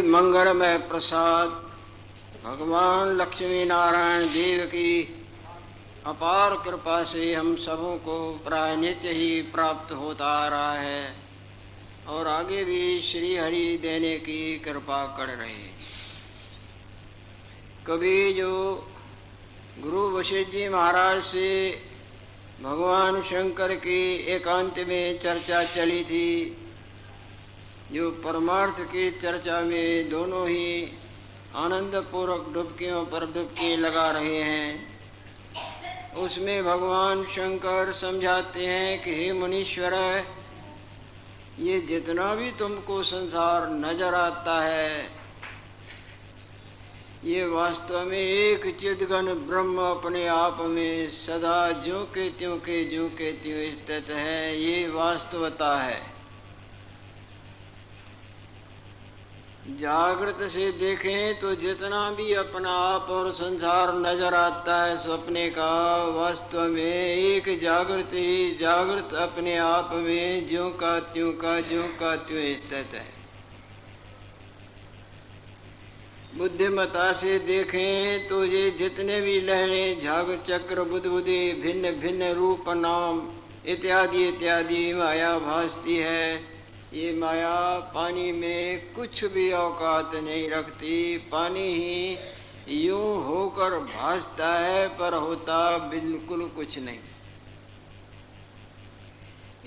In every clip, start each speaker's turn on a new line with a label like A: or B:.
A: मंगलमय प्रसाद भगवान लक्ष्मी नारायण देव की अपार कृपा से हम सबों को प्राय नित्य ही प्राप्त होता आ रहा है और आगे भी श्री हरि देने की कृपा कर रहे। कभी जो गुरु वशिष्ठ जी महाराज से भगवान शंकर की एकांत में चर्चा चली थी, जो परमार्थ की चर्चा में दोनों ही आनंदपूर्वक डुबकियों पर डुबकी लगा रहे हैं, उसमें भगवान शंकर समझाते हैं कि हे मुनीश्वर, ये जितना भी तुमको संसार नजर आता है, ये वास्तव में एक चिदघन ब्रह्म अपने आप में सदा ज्यों के त्यों स्थित है। ये वास्तवता है। जागृत से देखें तो जितना भी अपना आप और संसार नजर आता है सपने का, वास्तव में एक जागृत ही जागृत अपने आप में ज्यों का त्यों स्थित है। बुद्धिमता से देखें तो ये जितने भी लहरें, झाग, चक्र, बुदबुदे, भिन्न भिन्न रूप, नाम इत्यादि इत्यादि माया भासती है, ये माया पानी में कुछ भी औकात नहीं रखती। पानी ही यूं होकर भासता है पर होता बिल्कुल कुछ नहीं।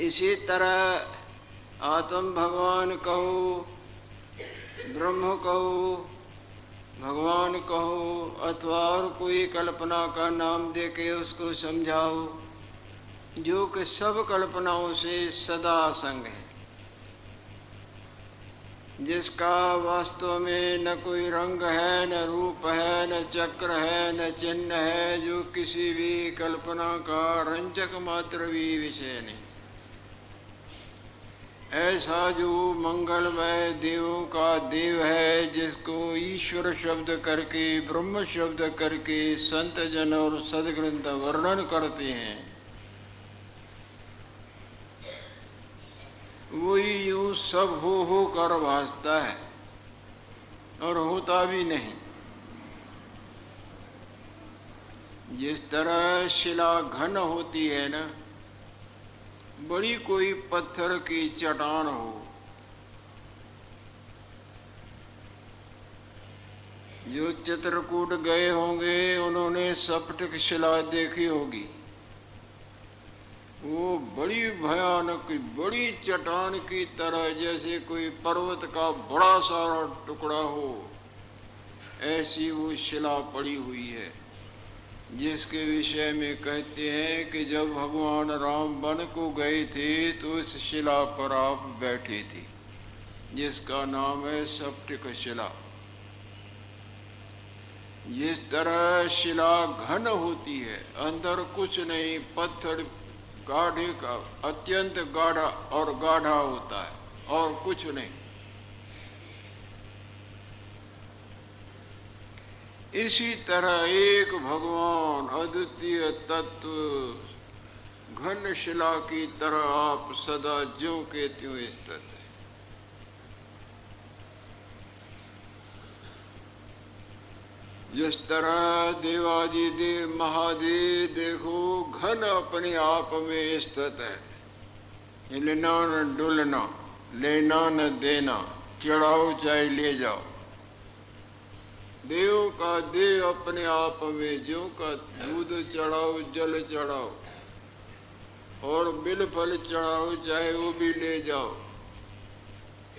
A: इसी तरह आत्म भगवान कहो, ब्रह्म कहो, भगवान कहो अथवा और कोई कल्पना का नाम देके उसको समझाओ, जो कि सब कल्पनाओं से सदा असंग है, जिसका वास्तव में न कोई रंग है, न रूप है, न चक्र है, न चिन्ह है, जो किसी भी कल्पना का रंजक मात्र भी विषय नहीं। ऐसा जो मंगलमय देवों का देव है, जिसको ईश्वर शब्द करके, ब्रह्म शब्द करके संत जन और सदग्रंथ वर्णन करते हैं, वही यूं सब हो कर भासता है और होता भी नहीं। जिस तरह शिला घन होती है ना, बड़ी कोई पत्थर की चट्टान हो, जो चित्रकूट गए होंगे उन्होंने सप्तक शिला देखी होगी। वो बड़ी भयानक, बड़ी चट्टान की तरह, जैसे कोई पर्वत का बड़ा सारा टुकड़ा हो, ऐसी वो शिला पड़ी हुई है, जिसके विषय में कहते हैं कि जब भगवान राम वन को गए थे तो उस शिला पर आप बैठे थे, जिसका नाम है सप्तक शिला। जिस तरह शिला घन होती है, अंदर कुछ नहीं, पत्थर गाढ़े का अत्यंत गाढ़ा और गाढ़ा होता है और कुछ नहीं, इसी तरह एक भगवान अद्वितीय तत्व घन शिला की तरह आप सदा ज्यों के त्यों स्थित है। जिस तरह देवादि देव महादेव देखो घन अपने आप में स्थित है, हिलना न डुलना, लेना न देना, चढ़ाओ चाहे ले जाओ, देव का देव अपने आप में, ज्यों का दूध चढ़ाओ, जल चढ़ाओ और बिल फल चढ़ाओ चाहे वो भी ले जाओ।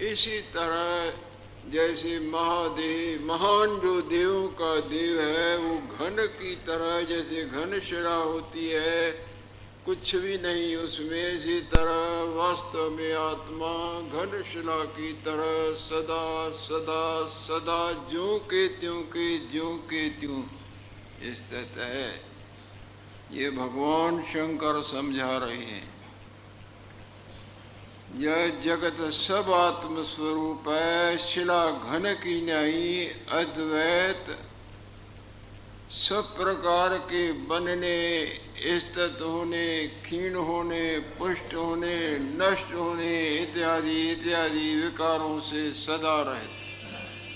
A: इसी तरह जैसे महादेव, महान जो देवों का देव है, वो घन की तरह, जैसे घन शिला होती है, कुछ भी नहीं उसमें, इसी तरह वास्तव में आत्मा घन शिला की तरह सदा सदा सदा ज्यों के त्यों स्थित है। ये भगवान शंकर समझा रहे हैं। यह जगत सब आत्म स्वरूप है, शिला घन की नहीं, अद्वैत सब प्रकार के बनने, स्थित होने, क्षीण होने, पुष्ट होने, नष्ट होने इत्यादि इत्यादि विकारों से सदा रहते।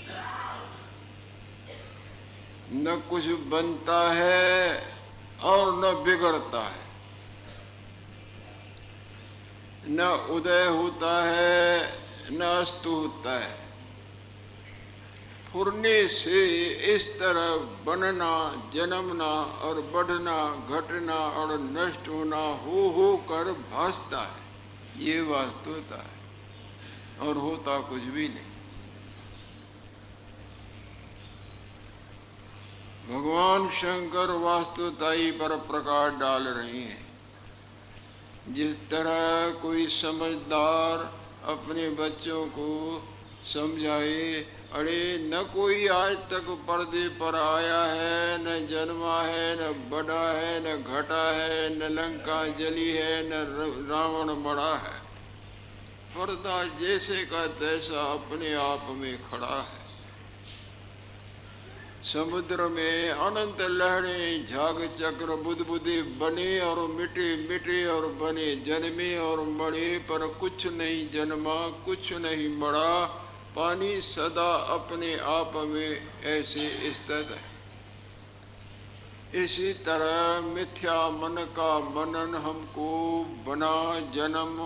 A: न कुछ बनता है और न बिगड़ता है, न उदय होता है न अस्त होता है। फुरने से इस तरह बनना, जन्मना और बढ़ना, घटना और नष्ट होना हो कर भासता है। ये वास्तवता है और होता कुछ भी नहीं। भगवान शंकर वास्तवताई पर प्रकाश डाल रहे हैं। जिस तरह कोई समझदार अपने बच्चों को समझाए, अरे न कोई आज तक पर्दे पर आया है, न जन्मा है, न बढ़ा है, न घटा है, न लंका जली है, न रावण मरा है। पर्दा जैसे का तैसा अपने आप में खड़ा है। समुद्र में अनंत लहरें, झाग चक्र बुदबुदे बने और मिटे, मिटे और बने, जन्मे और मरे, पर कुछ नहीं जन्मा, कुछ नहीं मरा। पानी सदा अपने आप में ऐसे स्थित है। इसी तरह मिथ्या मन का मनन हमको बना, जन्म,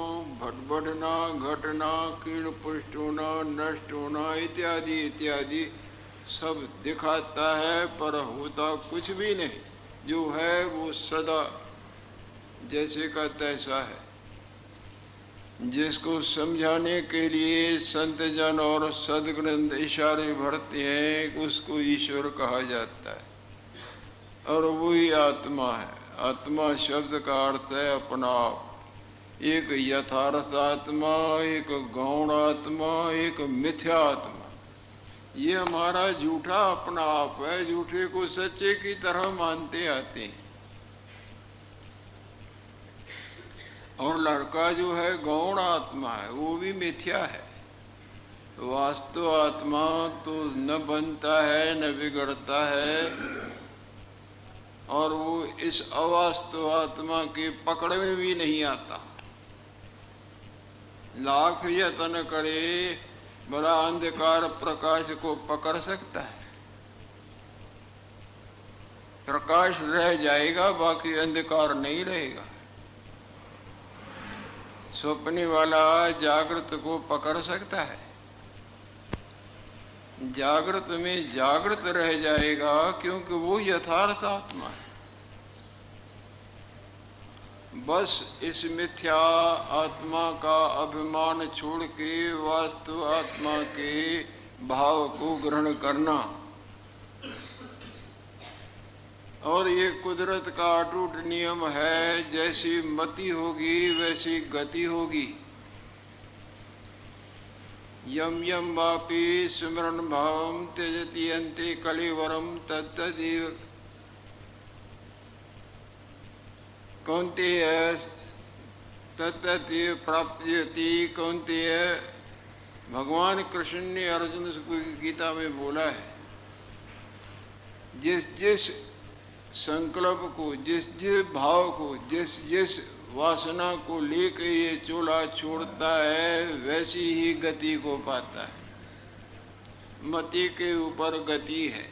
A: बढ़ना, घटना, कीर्ण पुष्ट होना, नष्ट होना इत्यादि इत्यादि सब दिखाता है, पर होता कुछ भी नहीं। जो है वो सदा जैसे का तैसा है। जिसको समझाने के लिए संत जन और सदग्रंथ इशारे भरते हैं, उसको ईश्वर कहा जाता है और वही आत्मा है। आत्मा शब्द का अर्थ है अपना आप। एक यथार्थ आत्मा, एक गौण आत्मा, एक मिथ्या आत्मा। ये हमारा झूठा अपना आप है, झूठे को सच्चे की तरह मानते आते हैं। और लड़का जो है गौण आत्मा है, वो भी मिथ्या है। वास्तव आत्मा तो न बनता है न बिगड़ता है, और वो इस अवास्तव आत्मा के पकड़ में भी नहीं आता। लाख यत्न करे, बड़ा अंधकार प्रकाश को पकड़ सकता है? प्रकाश रह जाएगा, बाकी अंधकार नहीं रहेगा। स्वप्ने वाला जागृत को पकड़ सकता है? जागृत में जागृत रह जाएगा, क्योंकि वो यथार्थ आत्मा है। बस इस मिथ्या आत्मा का अभिमान छोड़ के वास्तव आत्मा के भाव को ग्रहण करना। और ये कुदरत का अटूट नियम है, जैसी मति होगी वैसी गति होगी। यम यम वापि स्मरण भावम त्यजति अन्ते कलेवरम तत्तदेव कौन्तेय तत्तदेव प्राप्यति कौन्तेय। भगवान कृष्ण ने अर्जुन को गीता में बोला है, जिस जिस संकल्प को, जिस जिस भाव को, जिस जिस वासना को लेकर ये चोला छोड़ता है, वैसी ही गति को पाता है। मति के ऊपर गति है।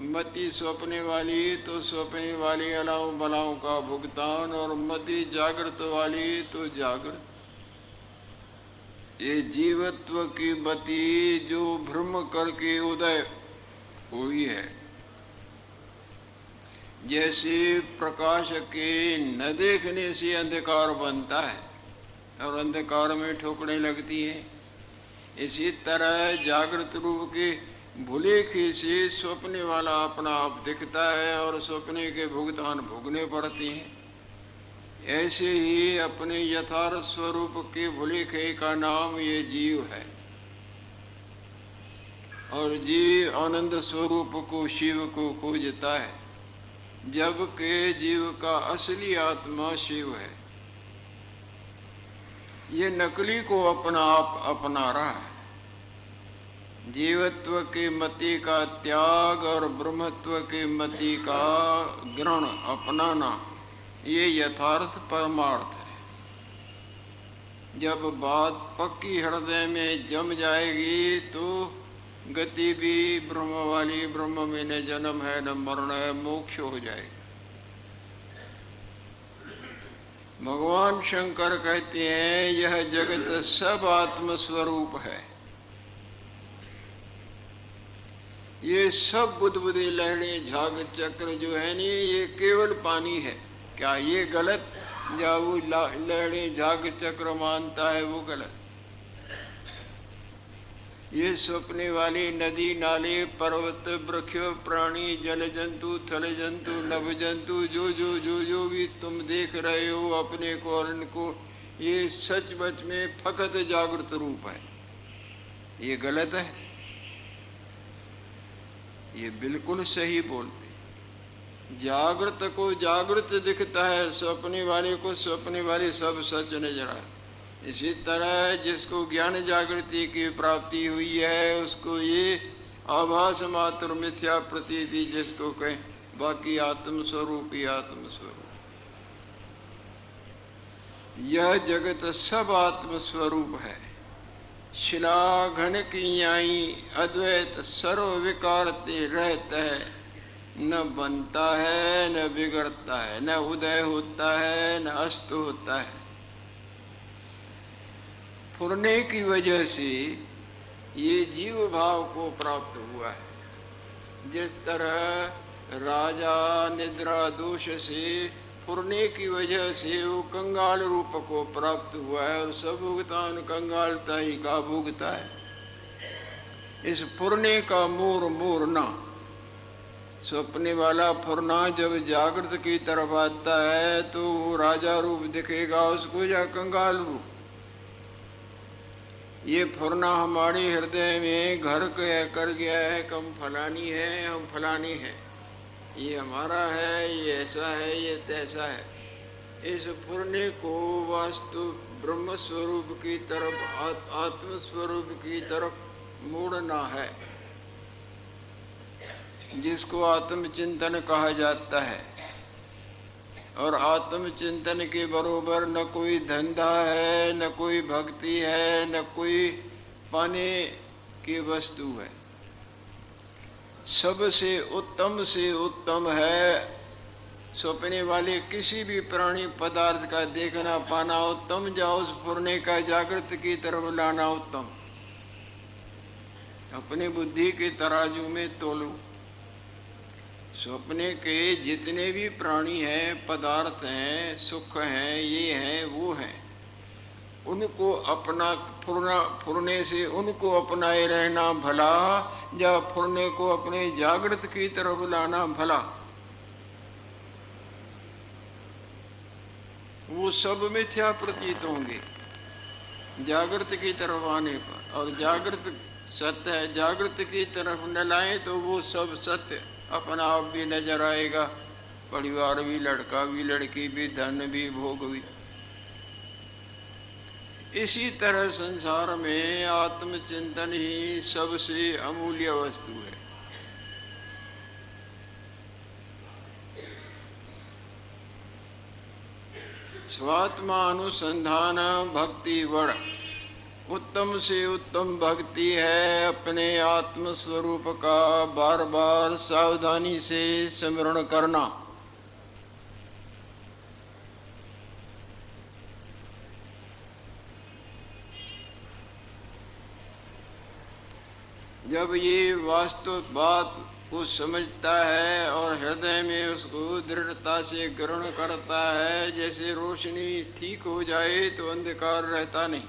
A: मति स्वप्ने वाली तो स्वप्ने वाली अलाओं बलाओं का भुगतान, और मति जागृत वाली तो जागृत। ये जीवत्व की मति जो भ्रम करके उदय हुई है। जैसे प्रकाश के न देखने से अंधकार बनता है और अंधकार में ठोकरें लगती हैं, इसी तरह जागृत रूप के भुलेखे से स्वप्ने वाला अपना आप दिखता है और स्वप्ने के भुगतान भोगने पड़ते हैं। ऐसे ही अपने यथार्थ स्वरूप के भुलेखे का नाम ये जीव है। और जीव आनंद स्वरूप को, शिव को खोजता है, जबकि जीव का असली आत्मा शिव है। ये नकली को अपना आप अपना रहा है। जीवत्व के मति का त्याग और ब्रह्मत्व के मति का ग्रहण अपनाना, ये यथार्थ परमार्थ है। जब बात पक्की हृदय में जम जाएगी तो गति भी ब्रह्म वाली, ब्रह्म में न जन्म है न मरण है, मोक्ष हो जाए। भगवान शंकर कहते हैं यह जगत सब आत्म स्वरूप है। ये सब बुदबुदी लहरें झाग चक्र जो है नहीं, ये केवल पानी है। क्या ये गलत? या वो लहरें झाग चक्र मानता है वो गलत? ये स्वप्ने वाली नदी नाले पर्वत वृक्ष प्राणी जल जंतु थल जंतु नभ जंतु जो भी तुम देख रहे हो अपने को और इनको, ये सचमुच में फकत जागृत रूप है। ये गलत है? ये बिल्कुल सही बोलते। जागृत को जागृत दिखता है, स्वप्ने वाले को स्वप्ने वाले, सब सच नजर आए। इसी तरह जिसको ज्ञान जागृति की प्राप्ति हुई है उसको ये आभास मात्र मिथ्या प्रतीति जिसको कहें, बाकी आत्म स्वरूप ही आत्म स्वरूप। यह जगत सब आत्म स्वरूप है। शिला घन की आई अद्वैत सर्व विकारते रहता है, न बनता है न बिगड़ता है, न उदय होता है न अस्त होता है। फुरने की वजह से ये जीव भाव को प्राप्त हुआ है। जिस तरह राजा निद्रा दोष से फुरने की वजह से वो कंगाल रूप को प्राप्त हुआ है, और सब भुगतान कंगालता ही का भुगता है। इस फुरने का मोरना, स्वप्ने वाला फुरना जब जागृत की तरफ आता है तो वो राजा रूप दिखेगा उसको या कंगाल रूप। ये फुरना हमारे हृदय में घर कर गया है कि हम फलानी है, हम फलानी है, ये हमारा है, ये ऐसा है, ये तैसा है। इस फुरने को वास्तु ब्रह्म स्वरूप की तरफ, आत्म स्वरूप की तरफ मोड़ना है, जिसको आत्मचिंतन कहा जाता है। और आत्मचिंतन के बरोबर न कोई धंधा है, न कोई भक्ति है, न कोई पाने की वस्तु है। सबसे उत्तम है सौंपने वाले किसी भी प्राणी पदार्थ का देखना पाना उत्तम, जाओ उस फुरने का जागृत की तरफ लाना उत्तम। अपनी बुद्धि के तराजू में तोलो। सपने के जितने भी प्राणी हैं, पदार्थ हैं, सुख हैं, ये हैं वो हैं, उनको अपना फुरने से उनको अपनाए रहना भला, या फुरने को अपने जागृत की तरफ लाना भला। वो सब मिथ्या प्रतीत होंगे जागृत की तरफ आने पर, और जागृत सत्य है। जागृत की तरफ न लाए तो वो सब सत्य अपना आप भी नजर आएगा, परिवार भी, लड़का भी, लड़की भी, धन भी, भोग भी। इसी तरह संसार में आत्मचिंतन ही सबसे अमूल्य वस्तु है। स्वात्मा अनुसंधान भक्ति वर्ण, उत्तम से उत्तम भक्ति है अपने आत्म स्वरूप का बार बार सावधानी से स्मरण करना। जब ये वास्तव बात को समझता है और हृदय में उसको दृढ़ता से ग्रहण करता है, जैसे रोशनी ठीक हो जाए तो अंधकार रहता नहीं,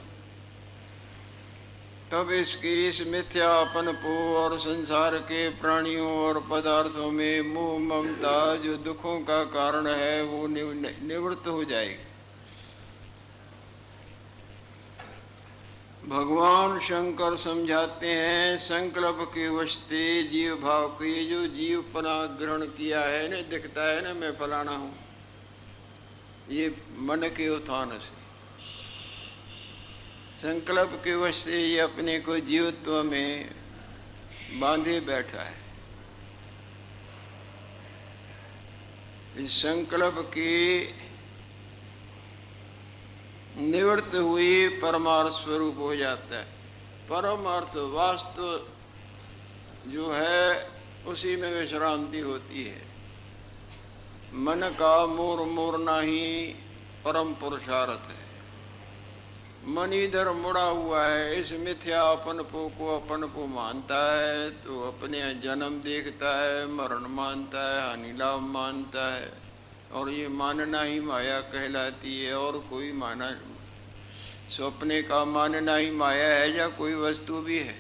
A: तब इसकी इस मिथ्यापन को और संसार के प्राणियों और पदार्थों में मोह ममता जो दुखों का कारण है वो निवृत्त हो जाएगी। भगवान शंकर समझाते हैं, संकल्प के वशते जीव भाव की जो जीवपना ग्रहण किया है न, दिखता है ना मैं फलाना हूँ, ये मन के उत्थान से संकल्प के वश से ये अपने को जीवत्व में बांधे बैठा है। इस संकल्प की निवृत्त हुई परमार्थ स्वरूप हो जाता है। परमार्थ वास्तव जो है उसी में विश्रांति होती है। मन का मोर मोरना ही परम पुरुषार्थ है। मन इधर मुड़ा हुआ है, इस मिथ्या अपनपो को अपनपो मानता है, तो अपने जन्म देखता है, मरण मानता है, हानि लाभ मानता है, और ये मानना ही माया कहलाती है। और कोई माना सपने का मानना ही माया है या कोई वस्तु भी है?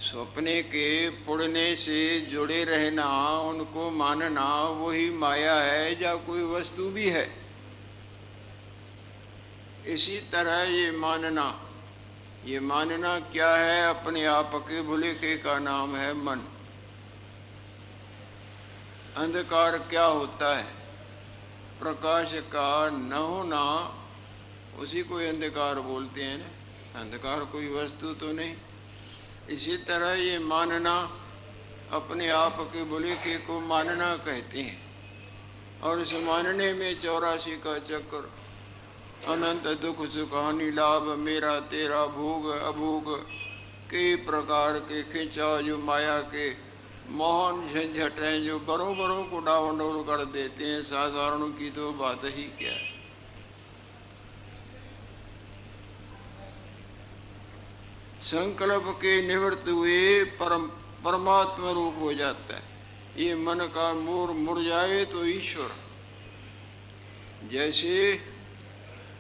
A: सपने के पुड़ने से जुड़े रहना, उनको मानना, वही माया है या कोई वस्तु भी है? इसी तरह ये मानना क्या है? अपने आप के भुलेखे का नाम है मन। अंधकार क्या होता है? प्रकाश का न होना, उसी को अंधकार बोलते हैं ना। अंधकार कोई वस्तु तो नहीं। इसी तरह ये मानना, अपने आप के भुलेखे को मानना कहते हैं। और इस मानने में 84 का चक्र, अनंत दुख सुख हानि लाभ, मेरा तेरा भोग अभोग, कई प्रकार के खिंचाव जो माया के मोहन झंझट हैं, जो बड़ों बड़ों को डावाडोल कर देते हैं, साधारणों की तो बात ही क्या है। संकल्प के निवृत्त हुए परमात्मा रूप हो जाता है। ये मन का मोर मुड़ जाए तो ईश्वर। जैसे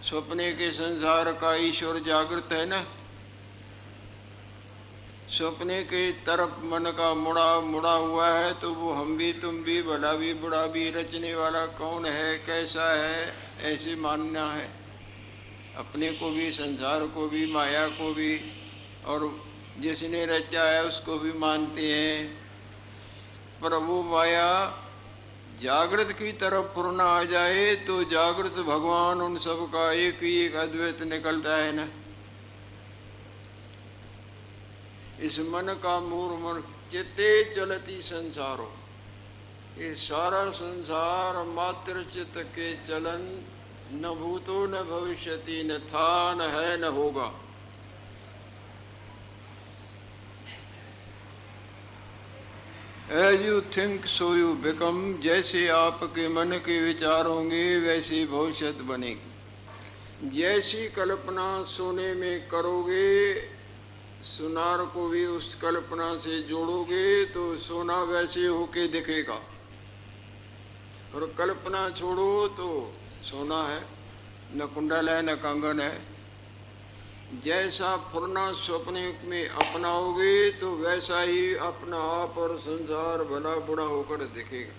A: सपने के संसार का ईश्वर जागृत है ना, सपने के तरफ मन का मुड़ा हुआ है, तो वो हम भी तुम भी भला भी बुरा भी रचने वाला कौन है, कैसा है, ऐसे मानना है। अपने को भी, संसार को भी, माया को भी, और जिसने रचा है उसको भी मानते हैं। पर वो माया जागृत की तरफ पूर्ण आ जाए तो जागृत भगवान उन सब का एक ही एक अद्वैत निकलता है ना। इस मन का मूर मन चित्ते चलती संसारो, ये सारा संसार मात्र चित्त के चलन, न भूतो न भविष्यति, न था न है न होगा। As you think so you become, जैसे आपके मन के विचार होंगे वैसी भविष्यत बनेगी। जैसी कल्पना सोने में करोगे, सुनार को भी उस कल्पना से जोड़ोगे तो सोना वैसे होके दिखेगा। और कल्पना छोड़ो तो सोना है, न कुंडल है न कंगन है। जैसा फुरना सपने में अपनाओगे तो वैसा ही अपना आप और संसार भला बुरा होकर दिखेगा।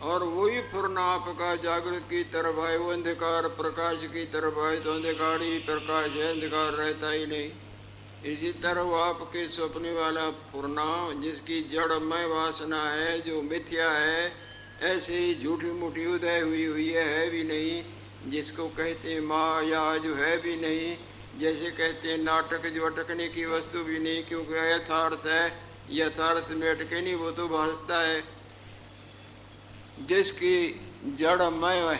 A: और वही फुरना आपका जागृत की तरफ आए, वो अंधकार प्रकाश की तरफ आए तो अंधकार ही प्रकाश है, अंधकार रहता ही नहीं। इसी तरह आपके सपने वाला फुरना, जिसकी जड़मय वासना है, जो मिथ्या है, ऐसे ही झूठी मूठी उदय हुई है भी नहीं, जिसको कहते हैं माया, जो है भी नहीं। जैसे कहते हैं नाटक, जो अटकने की वस्तु भी नहीं, क्योंकि यथार्थ है, यथार्थ में अटके नहीं, वो तो भासता है। जिसकी जड़ मय है,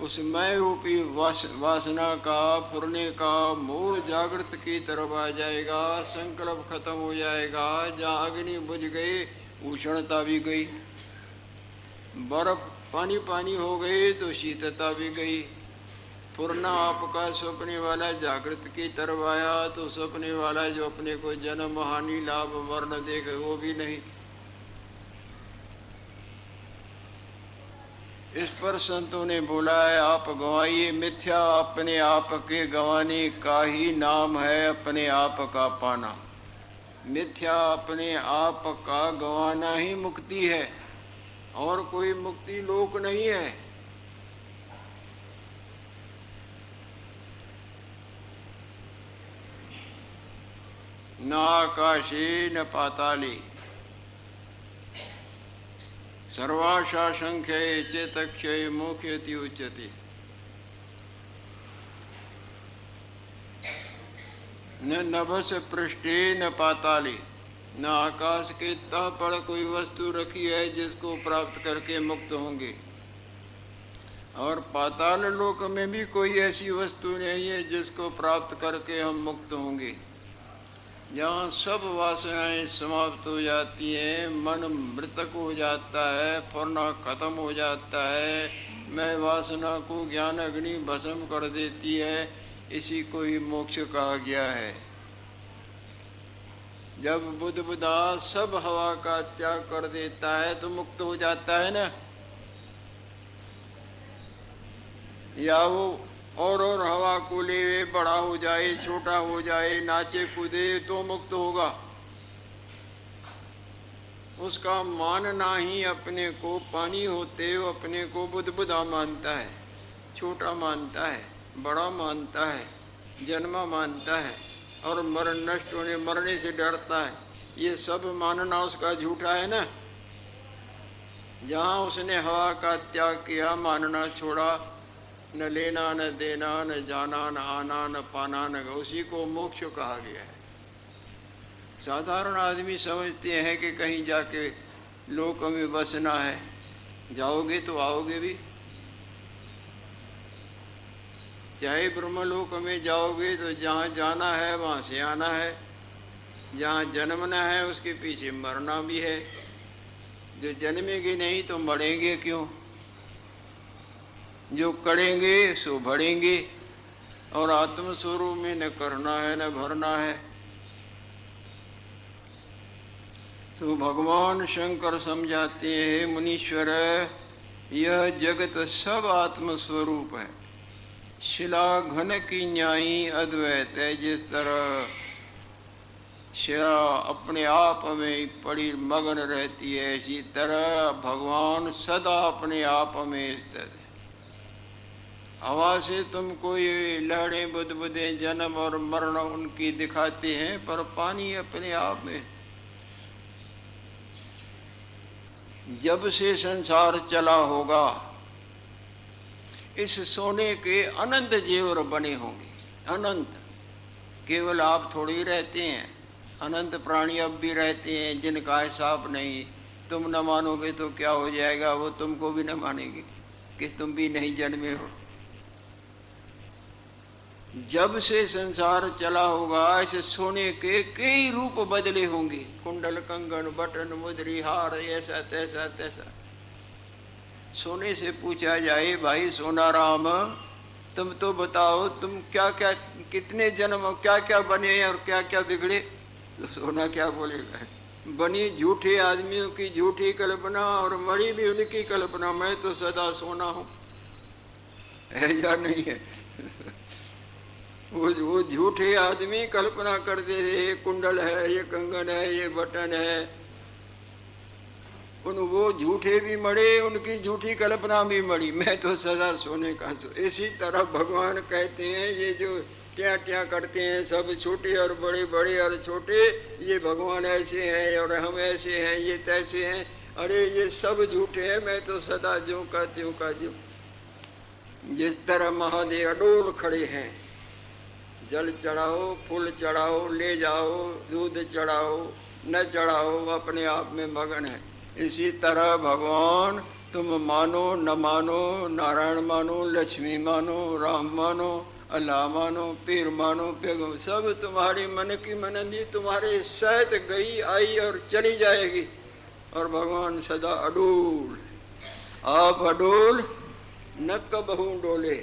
A: उस मय रूपी वासना का, फुरने का मूल जागृत की तरफ आ जाएगा। संकल्प खत्म हो जाएगा। जहाँ अग्नि बुझ गई, उष्णता भी गई। बर्फ पानी पानी हो गई तो शीतलता भी गई। पूर्णा आपका सपने वाला जागृत की तरफ आया तो सपने वाला जो अपने को जन्म हानि लाभ मरण देखे वो भी नहीं। इस पर संतों ने बोला है, आप गवाइए मिथ्या, अपने आप के गंवाने का ही नाम है अपने आप का पाना। मिथ्या अपने आप का गंवाना ही मुक्ति है, और कोई मुक्ति लोक नहीं है। न आकाशे न पाताले सर्वाशा संख्ये चेतक्षय मोक्ष्यति उच्यते। न नभस पृष्ठे न पाताले, न आकाश के तह पर कोई वस्तु रखी है जिसको प्राप्त करके मुक्त होंगे। और पाताल लोक में भी कोई ऐसी वस्तु नहीं है जिसको प्राप्त करके हम मुक्त होंगे। जहाँ सब वासनाएं समाप्त हो जाती हैं, मन मृतक हो जाता है, फुरना खत्म हो जाता है, मैं वासना को ज्ञान अग्नि भस्म कर देती है, इसी को ही मोक्ष कहा गया है। जब बुद्ध बुद्धा सब हवा का त्याग कर देता है तो मुक्त हो जाता है ना। या वो और हवा को ले, बड़ा हो जाए, छोटा हो जाए, नाचे कूदे तो मुक्त होगा। उसका मानना ही अपने को पानी होते वो अपने को बुद्ध बुद्धा मानता है, छोटा मानता है, बड़ा मानता है, जन्मा मानता है और मरण नष्ट होने मरने से डरता है। ये सब मानना उसका झूठा है ना। जहाँ उसने हवा का त्याग किया, मानना छोड़ा, न लेना न देना, न जाना न आना न पाना न, उसी को मोक्ष कहा गया है। साधारण आदमी समझते हैं कि कहीं जाके लोक में बसना है, जाओगे तो आओगे भी, चाहे ब्रह्मलोक में जाओगे तो जहाँ जाना है वहाँ से आना है, जहाँ जन्मना है उसके पीछे मरना भी है। जो जन्मेंगे नहीं तो मरेंगे क्यों? जो करेंगे सो बढ़ेंगे, और आत्मस्वरूप में न करना है न भरना है। तो भगवान शंकर समझाते हैं, मुनीश्वर यह जगत सब आत्मस्वरूप है। शिला घन की न्यायी अद्वैत है। जिस तरह शिला अपने आप में पड़ी मगन रहती है, इसी तरह भगवान सदा अपने आप में स्थित है। हवा से तुमको ये लहरें बुदबुदें जन्म और मरण उनकी दिखाते हैं, पर पानी अपने आप में। जब से संसार चला होगा इस सोने के अनंत जेवर बने होंगे, अनंत। केवल आप थोड़ी ही रहते हैं, अनंत प्राणी अब भी रहते हैं जिनका हिसाब नहीं। तुम न मानोगे तो क्या हो जाएगा, वो तुमको भी न मानेंगे कि तुम भी नहीं जन्मे हो। जब से संसार चला होगा ऐसे सोने के कई रूप बदले होंगे, कुंडल कंगन बटन मुद्री हार ऐसा तैसा तैसा। सोने से पूछा जाए, भाई सोना राम तुम तो बताओ, तुम क्या क्या कितने जन्म क्या क्या बने और क्या क्या बिगड़े? तो सोना क्या बोलेगा, बनी झूठे आदमियों की झूठी कल्पना और मरी भी उनकी कल्पना, मैं तो सदा सोना हूँ। है या नहीं है? वो झूठे आदमी कल्पना करते थे, ये कुंडल है, ये कंगन है, ये बटन है। वो झूठे भी मरे, उनकी झूठी कल्पना भी मरी, मैं तो सदा सोने का सो। इसी तरह भगवान कहते हैं, ये जो क्या क्या करते हैं सब छोटे और बड़े, बड़े और छोटे, ये भगवान ऐसे हैं और हम ऐसे हैं, ये तैसे हैं, अरे ये सब झूठे हैं, मैं तो सदा ज्यों का त्यों का ज्यों। जिस तरह महादेव अडोल खड़े हैं, जल चढ़ाओ, फूल चढ़ाओ, ले जाओ, दूध चढ़ाओ, न चढ़ाओ, अपने आप में मगन है। इसी तरह भगवान तुम मानो न मानो, नारायण मानो, लक्ष्मी मानो, राम मानो, अल्लाह मानो, पीर मानो, पैगम, सब तुम्हारी मन की मनंदी तुम्हारे साथ गई आई और चली जाएगी। और भगवान सदा अडोल। आप अडोल न कबहू डोले,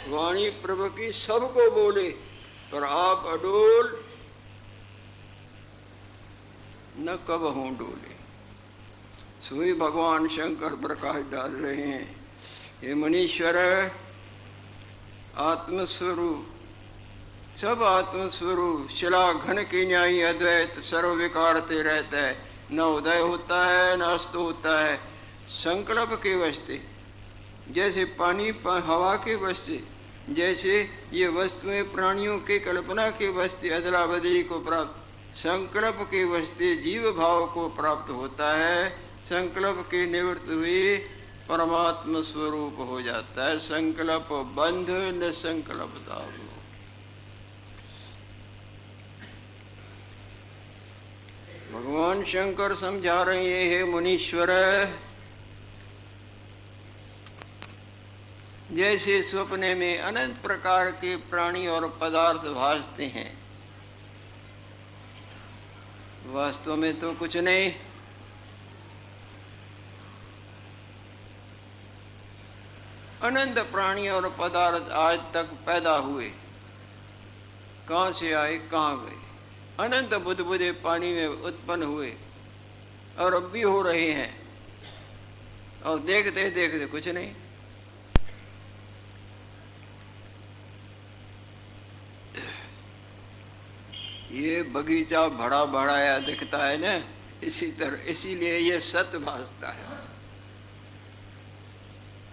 A: वाणी प्रभु की सबको बोले, पर आप अडोल न कबहू डोले। सोई भगवान शंकर प्रकाश डाल रहे हैं। ये मनीश्वर आत्मस्वरूप, सब आत्मस्वरूप, शिला घन की न्यायी अद्वैत सर्व विकारते रहता है, न उदय होता है न अस्त होता है, संकल्प के वस्ते। जैसे पानी हवा के वस्ते, जैसे ये वस्तुएं प्राणियों के कल्पना के वस्ते अदला बदली को प्राप्त, संकल्प के वस्ते जीव भाव को प्राप्त होता है। संकल्प के निवृत्त हुए परमात्मा स्वरूप हो जाता है। संकल्प बंध न संकल्प दारू। भगवान शंकर समझा रहे हैं, मुनीश्वर जैसे सपने में अनंत प्रकार के प्राणी और पदार्थ भासते हैं, वास्तव में तो कुछ नहीं। अनंत प्राणी और पदार्थ आज तक पैदा हुए, कहाँ से आए कहाँ गए। अनंत बुदबुदे पानी में उत्पन्न हुए और अब भी हो रहे हैं, और देखते देखते कुछ नहीं। ये बगीचा बड़ा बढ़ाया दिखता है ना, इसी तरह, इसीलिए ये सत भासता है।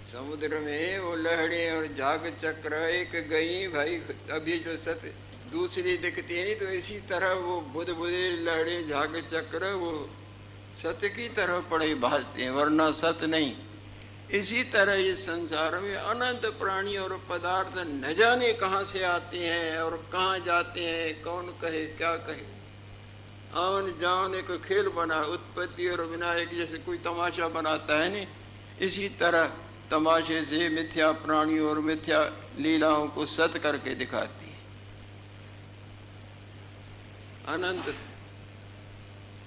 A: समुद्र में वो लहरें और झाग चक्र एक गई भाई, अभी जो सत दूसरी दिखती है नहीं, तो इसी तरह वो बुध बुधे लहरें झाग चक्र वो सत्य की तरह पड़े भासते हैं, वरना सत्य नहीं। इसी तरह इस संसार में अनंत प्राणी और पदार्थ न जाने कहाँ से आते हैं और कहाँ जाते हैं, कौन कहे क्या कहे। आवन जावन एक खेल बना, उत्पत्ति और विनायक जैसे कोई तमाशा बनाता है नहीं, इसी तरह तमाशे से मिथ्या प्राणी और मिथ्या लीलाओं को सत करके दिखाती है। अनंत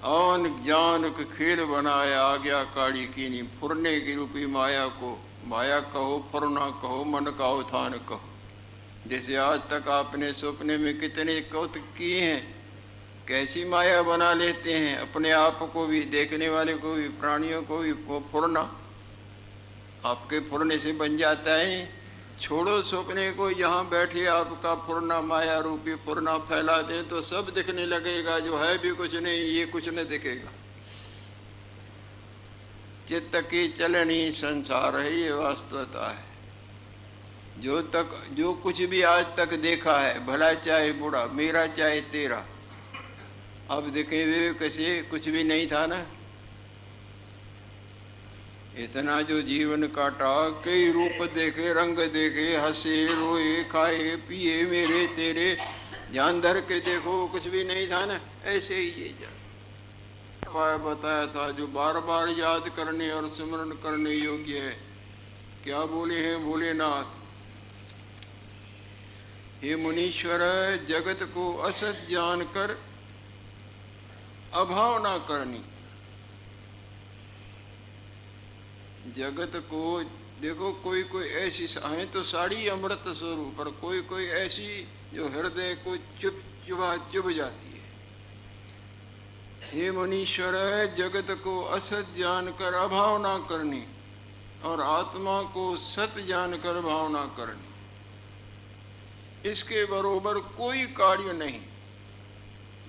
A: आवन ज्ञान के खेल बनाया, आज्ञाकारी की नहीं, फुरने की रूपी माया को माया कहो, फुरना कहो, मन का उत्थान कहो। जैसे आज तक आपने सपने में कितने कौतुक किए हैं, कैसी माया बना लेते हैं, अपने आप को भी, देखने वाले को भी, प्राणियों को भी। वो फुरना आपके फुरने से बन जाता है। छोड़ो सपने को, यहाँ बैठे आपका फुरना, माया रूपी फुरना फैला दें तो सब दिखने लगेगा, जो है भी कुछ नहीं, ये कुछ नहीं दिखेगा। चित्त की चलनी संसार है, ये वास्तवता है। जो कुछ भी आज तक देखा है, भला चाहे बुरा, मेरा चाहे तेरा, अब देखे विवेक से कुछ भी नहीं था ना। इतना जो जीवन काटा, कई रूप देखे, रंग देखे, हंसे रोए खाए पिए, मेरे तेरे, ध्यान धर के देखो कुछ भी नहीं था ना। ऐसे ही ये बताया था, जो बार बार याद करने और स्मरण करने योग्य है। क्या बोले हैं भोलेनाथ, हे मुनीश्वर, जगत को असत जान कर अभाव ना करनी। जगत को देखो, कोई कोई ऐसी है तो सारी अमृत स्वरूप, पर कोई कोई ऐसी जो हृदय को चुभ जाती है। हे मुनीश्वर, जगत को असत जानकर अभाव ना करनी और आत्मा को सत जानकर भाव ना करनी, इसके बरोबर कोई कार्य नहीं।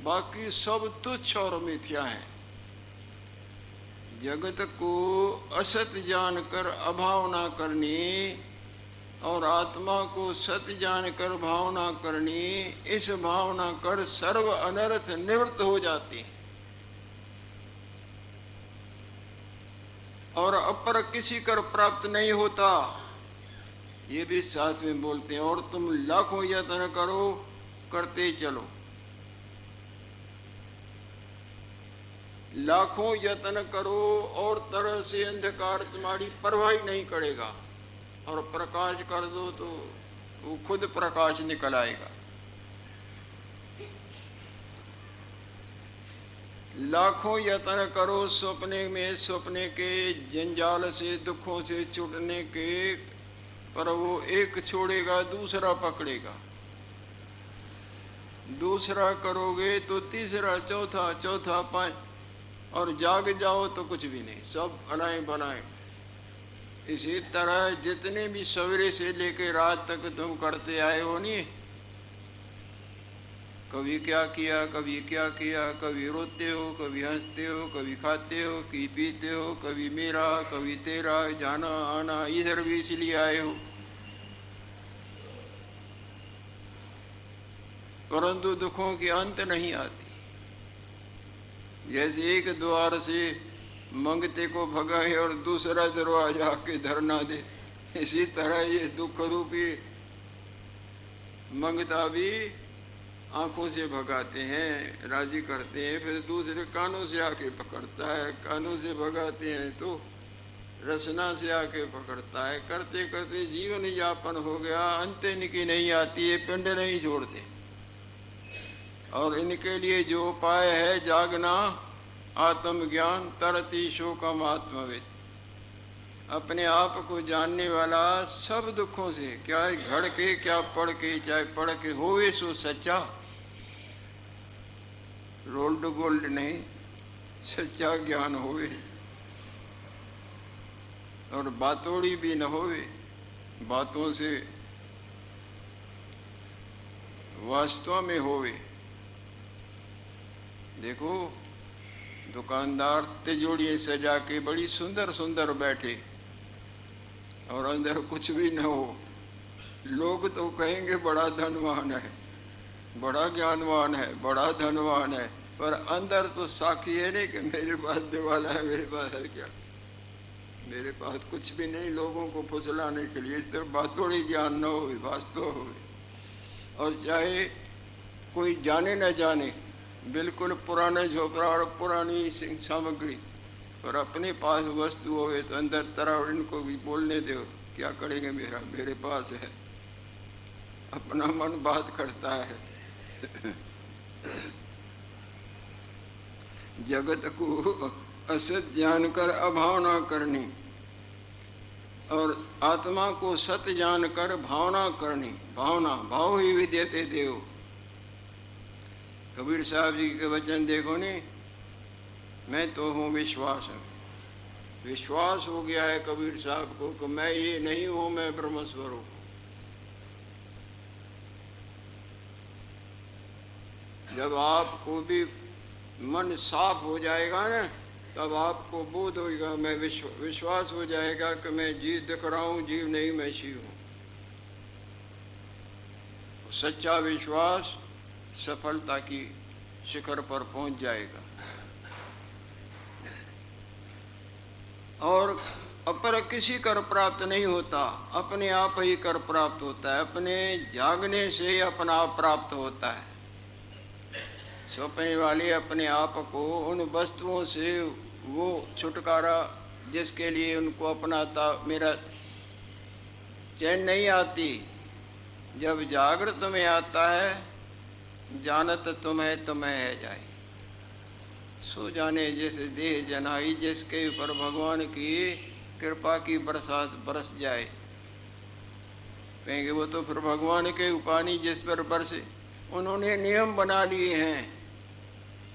A: बाकी सब तुच्छ और मिथ्या है। जगत को असत जानकर अभाव ना करनी और आत्मा को सत जानकर भावना करनी, इस भावना कर सर्व अनर्थ निवृत्त हो जाते हैं और अपर किसी कर प्राप्त नहीं होता। ये भी साथ में बोलते हैं। और तुम लाखों यत्न करो, करते चलो, लाखों यत्न करो और तरह से अंधकार तुम्हारी परवाही नहीं करेगा, और प्रकाश कर दो तो वो खुद प्रकाश निकल आएगा। लाखों यत्न करो सपने में, सपने के जंजाल से, दुखों से छूटने के, पर वो एक छोड़ेगा दूसरा पकड़ेगा। दूसरा करोगे तो तीसरा, चौथा, चौथा पांच, और जाग जाओ तो कुछ भी नहीं, सब अनाए बनाए। इसी तरह जितने भी सवेरे से लेकर रात तक तुम करते आए हो नहीं, कभी क्या किया, कभी क्या किया, कभी रोते हो, कभी हंसते हो, कभी खाते हो, कभी पीते हो, कभी मेरा, कभी तेरा, जाना आना, इधर भी इसलिए आए हो। परंतु दुखों के अंत नहीं आती। जैसे एक द्वार से मंगते को भगाए और दूसरा दरवाजा आके धरना दे, इसी तरह ये दुख रूपी मंगता भी आंखों से भगाते हैं, राजी करते हैं, फिर दूसरे कानों से आके पकड़ता है, कानों से भगाते हैं तो रसना से आके पकड़ता है। करते करते जीवन यापन हो गया, अंत इनकी नहीं आती है, पिंड नहीं छोड़ते। और इनके लिए जो उपाय है जागना, आत्मज्ञान, तरती शोकम आत्मविद। अपने आप को जानने वाला सब दुखों से, क्या घड़ के क्या पढ़ के, चाहे पढ़ के होवे सो सच्चा, रोल्ड गोल्ड नहीं, सच्चा ज्ञान होवे। और बातोड़ी भी न होवे, बातों से वास्तव में होवे। देखो दुकानदार तिजोड़ियाँ सजा के बड़ी सुंदर सुंदर बैठे और अंदर कुछ भी न हो, लोग तो कहेंगे बड़ा धनवान है, बड़ा ज्ञानवान है, बड़ा धनवान है, पर अंदर तो साक्षी है नहीं कि मेरे पास दिवाला है, मेरे पास है क्या, मेरे पास कुछ भी नहीं। लोगों को फुसलाने के लिए, इस तरह बातोड़ी ज्ञान न हो, वास्तव हो। और चाहे कोई जाने न जाने, बिल्कुल पुराने झोपड़ा और पुरानी सामग्री, पर अपने पास वस्तु हो तो अंदर तरह इनको भी बोलने दो, क्या करेंगे, मेरे पास है। अपना मन बात करता है। जगत को असत जानकर अभावना करनी और आत्मा को सत्य जानकर भावना करनी। भावना, भाव ही विद्यते देव। कबीर साहब जी के वचन देखो ने, मैं तो हूँ विश्वास है। विश्वास हो गया है कबीर साहब को कि मैं ये नहीं हूँ, मैं ब्रह्मस्वरूप हूँ। जब आपको भी मन साफ हो जाएगा ना, तब आपको बोध होगा, मैं विश्वास हो जाएगा कि मैं जीव दिख रहा हूँ, जीव नहीं, मैं शिव हूँ। सच्चा विश्वास सफलता की शिखर पर पहुंच जाएगा। और अपर किसी कर प्राप्त नहीं होता, अपने आप ही कर प्राप्त होता है। अपने जागने से ही अपना आप प्राप्त होता है। सौंपने वाले अपने आप को उन वस्तुओं से वो छुटकारा जिसके लिए उनको अपनाता, मेरा चैन नहीं आती। जब जागृत में आता है, जानत तुम्हें तुम्हें है जाए, सो जाने जैसे देह जनाई, जिसके ऊपर भगवान की कृपा की बरसात बरस जाए। कहेंगे वो तो फिर भगवान के उपानी जिस पर बरसे। उन्होंने नियम बना लिए हैं,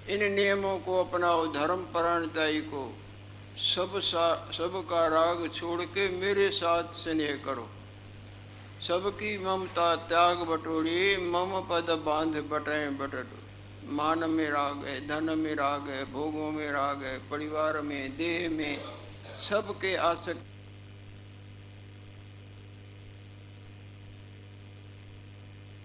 A: इन नियमों को अपनाओ। धर्म परायणताई को सबका राग छोड़ के मेरे साथ स्नेह करो। सबकी ममता त्याग बटोरी, मम पद बांध बटें बटट। मान में राग है, धन में राग है, भोगों में राग है, परिवार में, देह में, सबके आसक्त